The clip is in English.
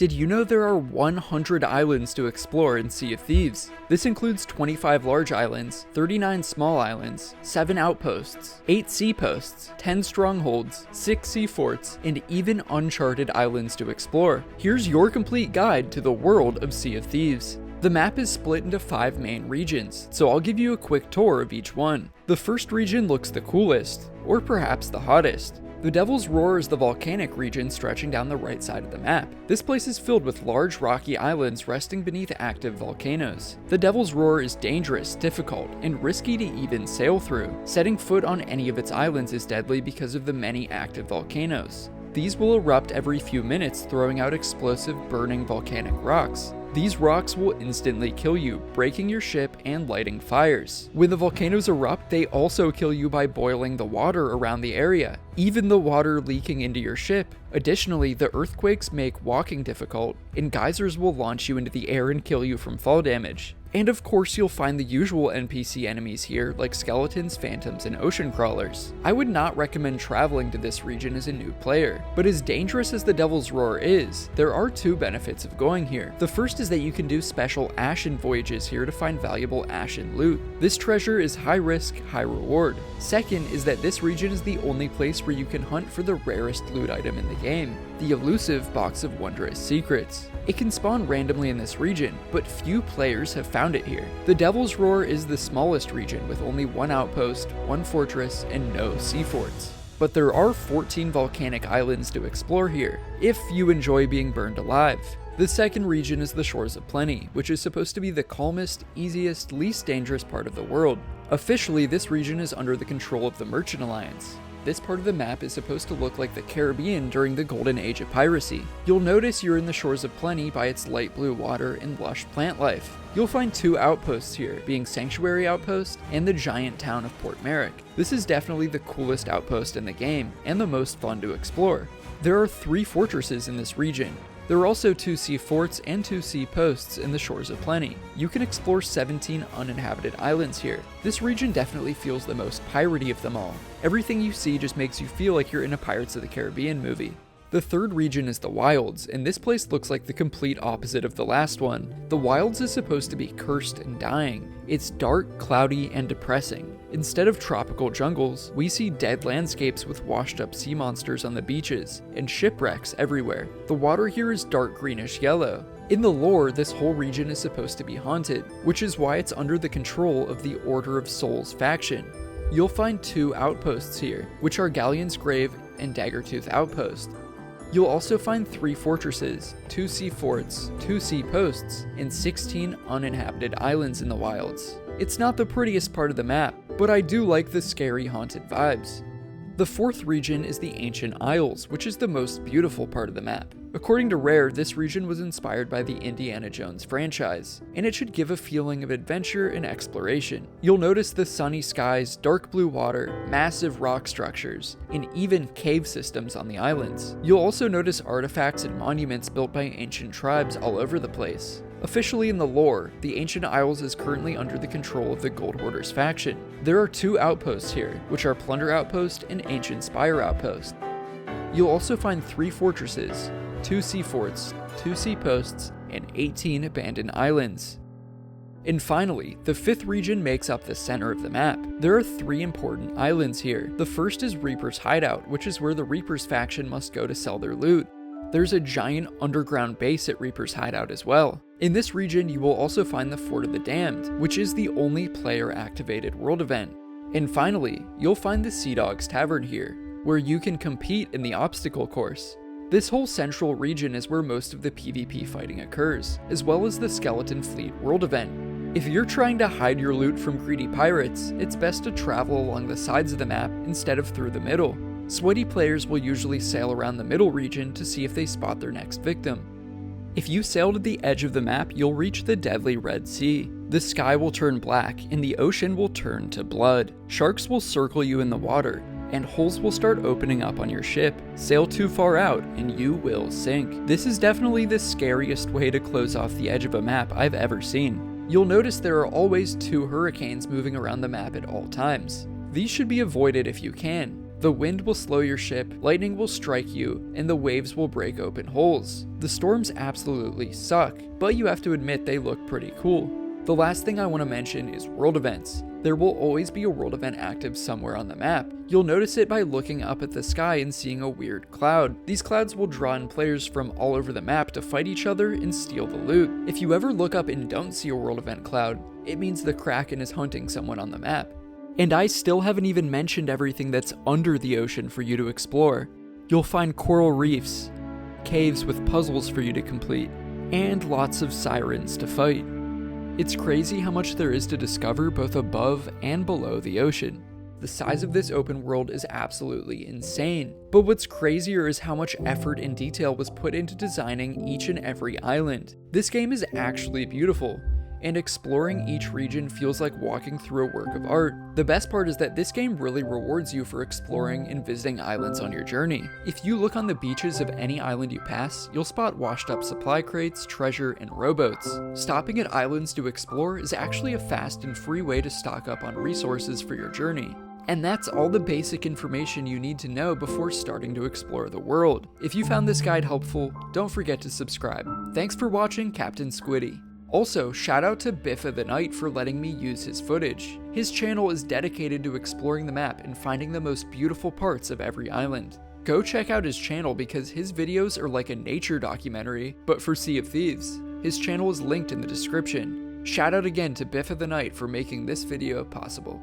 Did you know there are 100 islands to explore in Sea of Thieves? This includes 25 large islands, 39 small islands, 7 outposts, 8 sea posts, 10 strongholds, 6 sea forts, and even uncharted islands to explore. Here's your complete guide to the world of Sea of Thieves. The map is split into 5 main regions, so I'll give you a quick tour of each one. The first region looks the coolest, or perhaps the hottest. The Devil's Roar is the volcanic region stretching down the right side of the map. This place is filled with large rocky islands resting beneath active volcanoes. The Devil's Roar is dangerous, difficult, and risky to even sail through. Setting foot on any of its islands is deadly because of the many active volcanoes. These will erupt every few minutes, throwing out explosive, burning volcanic rocks. These rocks will instantly kill you, breaking your ship and lighting fires. When the volcanoes erupt, they also kill you by boiling the water around the area, even the water leaking into your ship. Additionally, the earthquakes make walking difficult, and geysers will launch you into the air and kill you from fall damage. And of course you'll find the usual NPC enemies here, like skeletons, phantoms, and ocean crawlers. I would not recommend traveling to this region as a new player, but as dangerous as the Devil's Roar is, there are 2 benefits of going here. The first is that you can do special Ashen voyages here to find valuable Ashen loot. This treasure is high risk, high reward. Second is that this region is the only place where you can hunt for the rarest loot item in the game, the elusive Box of Wondrous Secrets. It can spawn randomly in this region, but few players have found it here. The Devil's Roar is the smallest region with only 1 outpost, 1 fortress, and no sea forts. But there are 14 volcanic islands to explore here, if you enjoy being burned alive. The second region is the Shores of Plenty, which is supposed to be the calmest, easiest, least dangerous part of the world. Officially, this region is under the control of the Merchant Alliance. This part of the map is supposed to look like the Caribbean during the golden age of piracy. You'll notice you're in the Shores of Plenty by its light blue water and lush plant life. You'll find 2 outposts here, being Sanctuary Outpost and the giant town of Port Merrick. This is definitely the coolest outpost in the game, and the most fun to explore. There are 3 fortresses in this region. There are also 2 sea forts and 2 sea posts in the Shores of Plenty. You can explore 17 uninhabited islands here. This region definitely feels the most piratey of them all. Everything you see just makes you feel like you're in a Pirates of the Caribbean movie. The third region is the Wilds, and this place looks like the complete opposite of the last one. The Wilds is supposed to be cursed and dying. It's dark, cloudy, and depressing. Instead of tropical jungles, we see dead landscapes with washed up sea monsters on the beaches, and shipwrecks everywhere. The water here is dark greenish yellow. In the lore, this whole region is supposed to be haunted, which is why it's under the control of the Order of Souls faction. You'll find 2 outposts here, which are Galleon's Grave and Daggertooth Outpost. You'll also find 3 fortresses, 2 sea forts, 2 sea posts, and 16 uninhabited islands in the wilds. It's not the prettiest part of the map, but I do like the scary haunted vibes. The 4th region is the Ancient Isles, which is the most beautiful part of the map. According to Rare, this region was inspired by the Indiana Jones franchise, and it should give a feeling of adventure and exploration. You'll notice the sunny skies, dark blue water, massive rock structures, and even cave systems on the islands. You'll also notice artifacts and monuments built by ancient tribes all over the place. Officially in the lore, the Ancient Isles is currently under the control of the Gold Hoarders faction. There are 2 outposts here, which are Plunder Outpost and Ancient Spire Outpost. You'll also find 3 fortresses, 2 sea forts, 2 sea posts, and 18 abandoned islands. And finally, the 5th region makes up the center of the map. There are 3 important islands here. The first is Reaper's Hideout, which is where the Reapers faction must go to sell their loot. There's a giant underground base at Reaper's Hideout as well. In this region, you will also find the Fort of the Damned, which is the only player-activated world event. And finally, you'll find the Sea Dogs Tavern here, where you can compete in the obstacle course. This whole central region is where most of the PvP fighting occurs, as well as the Skeleton Fleet world event. If you're trying to hide your loot from greedy pirates, it's best to travel along the sides of the map instead of through the middle. Sweaty players will usually sail around the middle region to see if they spot their next victim. If you sail to the edge of the map, you'll reach the deadly Red Sea. The sky will turn black, and the ocean will turn to blood. Sharks will circle you in the water, and holes will start opening up on your ship. Sail too far out, and you will sink. This is definitely the scariest way to close off the edge of a map I've ever seen. You'll notice there are always 2 hurricanes moving around the map at all times. These should be avoided if you can. The wind will slow your ship, lightning will strike you, and the waves will break open holes. The storms absolutely suck, but you have to admit they look pretty cool. The last thing I want to mention is world events. There will always be a world event active somewhere on the map. You'll notice it by looking up at the sky and seeing a weird cloud. These clouds will draw in players from all over the map to fight each other and steal the loot. If you ever look up and don't see a world event cloud, it means the Kraken is hunting someone on the map. And I still haven't even mentioned everything that's under the ocean for you to explore. You'll find coral reefs, caves with puzzles for you to complete, and lots of sirens to fight. It's crazy how much there is to discover both above and below the ocean. The size of this open world is absolutely insane, but what's crazier is how much effort and detail was put into designing each and every island. This game is actually beautiful, and exploring each region feels like walking through a work of art. The best part is that this game really rewards you for exploring and visiting islands on your journey. If you look on the beaches of any island you pass, you'll spot washed up supply crates, treasure, and rowboats. Stopping at islands to explore is actually a fast and free way to stock up on resources for your journey. And that's all the basic information you need to know before starting to explore the world. If you found this guide helpful, don't forget to subscribe. Thanks for watching, Captain Squiddy. Also, shout out to BIFFA the Knight for letting me use his footage. His channel is dedicated to exploring the map and finding the most beautiful parts of every island. Go check out his channel because his videos are like a nature documentary, but for Sea of Thieves. His channel is linked in the description. Shout out again to BIFFA the Knight for making this video possible.